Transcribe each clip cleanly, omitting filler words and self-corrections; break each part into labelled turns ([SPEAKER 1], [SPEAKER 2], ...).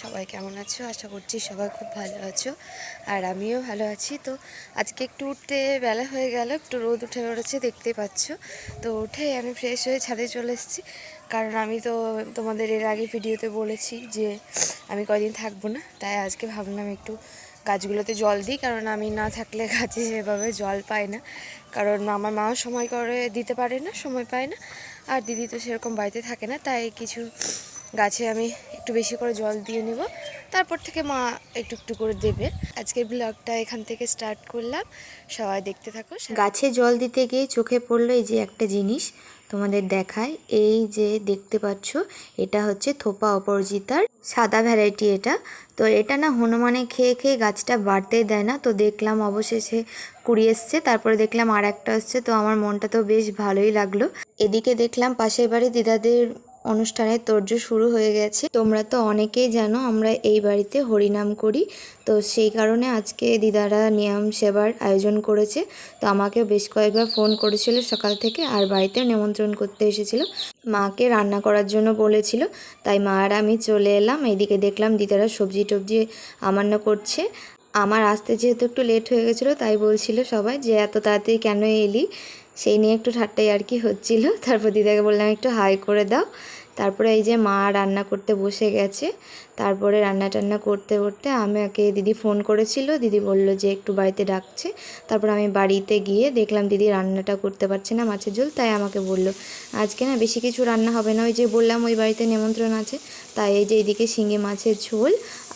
[SPEAKER 1] সবাই কেমন আছো? আশা করছি সবাই খুব ভালো আছো আর আমিও ভালো আছি। তো আজকে একটু উঠতে বেলা হয়ে গেল, একটু রোদ উঠে পড়েছে দেখতেই পাচ্ছ। তো উঠে আমি ফ্রেশ হয়ে ছাদে চলে এসেছি, কারণ আমি তো তোমাদের এর আগে ভিডিওতে বলেছি যে আমি কয়দিন থাকবো না, তাই আজকে ভাবলাম একটু গাছগুলোতে জল দিই, কারণ আমি না থাকলে গাছে সেভাবে জল পায় না, কারণ আমার মাও সময় করে দিতে পারে না, সময় পায় না, আর দিদি তো সেরকম বাড়িতে থাকে না, তাই কিছু গাছে আমি একটু বেশি করে জল দিয়ে নেব, তারপর থেকে মা একটু একটু করে দেবে। আজকের ব্লগটা এখান থেকে স্টার্ট করলাম, সবাই দেখতে থাকো। গাছে জল দিতে গিয়ে চোখে পড়লো এই যে একটা জিনিস তোমাদের দেখায়, এই যে দেখতে পাচ্ছ এটা হচ্ছে থোপা অপরাজিতার সাদা ভ্যারাইটি। এটা তো এটা না হনুমানে খেয়ে খেয়ে গাছটা বাড়তে দেয় না, তো দেখলাম অবশেষে কুড়ি এসছে, তারপরে দেখলাম আর একটা আসছে, তো আমার মনটা তো বেশ ভালোই লাগলো। এদিকে দেখলাম পাশের বাড়ি দিদাদের অনুষ্ঠানের তোড়জোড় শুরু হয়ে গেছে। তোমরা তো অনেকেই জানো আমরা এই বাড়িতে হরিনাম করি, তো সেই কারণে আজকে দিদারা নিয়ম সেবার আয়োজন করেছে। তো আমাকে বেশ কয়েকবার ফোন করেছিল সকাল থেকে, আর বাড়িতে নিমন্ত্রণ করতে এসেছিল, মাকে রান্না করার জন্য বলেছিল, তাই মা আর আমি চলে এলাম। এইদিকে দেখলাম দিদারা সবজি টবজি আমান্য করছে। আমার আসতে যেহেতু একটু লেট হয়ে গেছিলো, তাই বলছিল সবাই যে এত তাড়াতাড়ি কেন এলি, সেই নিয়ে একটু ঠাট্টাই আর কি হচ্ছিল। তারপর দিদাকে বললাম একটু হাই করে দাও। তারপরে এই যে মা রান্না করতে বসে গেছে। তারপরে রান্না টান্না করতে করতে আমাকে দিদি ফোন করেছিল, দিদি বলল যে একটু বাড়িতে ডাকছে। তারপর আমি বাড়িতে গিয়ে দেখলাম দিদি রান্নাটা করতে পারছে না, মাছের ঝোল, তাই আমাকে বলল আজকে না বেশি কিছু রান্না হবে না, ওই যে বললাম ওই বাড়িতে নিমন্ত্রণ আছে, তাই এই যে এইদিকে শিঙি মাছের ঝোল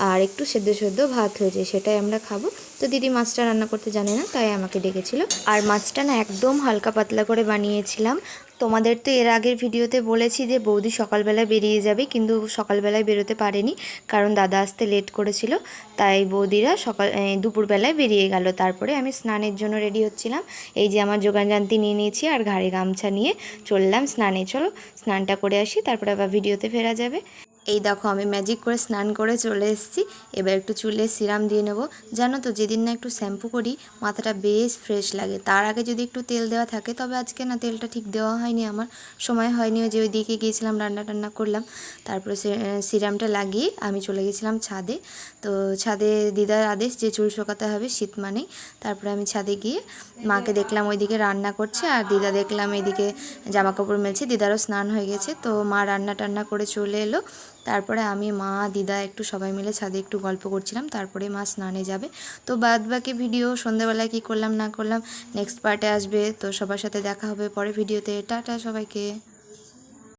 [SPEAKER 1] আর একটু সেদ্ধ সেদ্ধ ভাত হয়েছে, সেটাই আমরা খাবো। তো দিদি মাছটা রান্না করতে জানে না, তাই আমাকে ডেকেছিল। আর মাছটা না একদম হালকা পাতলা করে বানিয়েছিলাম। তোমাদের তো এর আগের ভিডিওতে বলেছি যে বৌদি সকালবেলায় বেরিয়ে যাবে, কিন্তু সকালবেলায় বেরোতে পারেনি, কারণ দাদা আসতে লেট করেছিল, তাই বৌদিরা দুপুরবেলায় বেরিয়ে গেল। তারপরে আমি স্নানের জন্য রেডি হচ্ছিলাম, এই যে আমার যোগানজান্তি নিয়ে নিয়েছি আর ঘাড়ে গামছা নিয়ে চললাম স্নানে। চলো স্নানটা করে আসি, তারপরে আবার ভিডিওতে ফেরা যাবে। এই দেখো আমি ম্যাজিক করে স্নান করে চলে এসেছি। এবার একটু চুলে সিরাম দিয়ে নেবো। জানো তো যেদিন না একটু শ্যাম্পু করি মাথাটা বেশ ফ্রেশ লাগে, তার আগে যদি একটু তেল দেওয়া থাকে, তবে আজকে না তেলটা ঠিক দেওয়া হয়নি, আমার সময় হয়নি, ওই যে ওই দিকে গিয়েছিলাম রান্না টান্না করলাম। তারপরে সিরামটা লাগিয়ে আমি চলে গেছিলাম ছাদে। তো ছাদে দিদার আদেশ যে চুল শোকাতে হবে শীত মানেই। তারপরে আমি ছাদে গিয়ে মাকে দেখলাম ওইদিকে রান্না করছে, আর দিদা দেখলাম এইদিকে জামা কাপড় মেলছে, দিদারও স্নান হয়ে গেছে। তো মা রান্না টান্না করে চলে এলো, তারপরে আমি মা দিদা একটু সবাই মিলে ছাদে একটু গল্প করছিলাম, তারপরে মা স্নানে যাবে। তো বাদ বাকি ভিডিও সন্ধ্যাবেলায় কী করলাম না করলাম নেক্সট পার্টে আসবে, তো সবার সাথে দেখা হবে পরে ভিডিওতে। টাটা সবাইকে।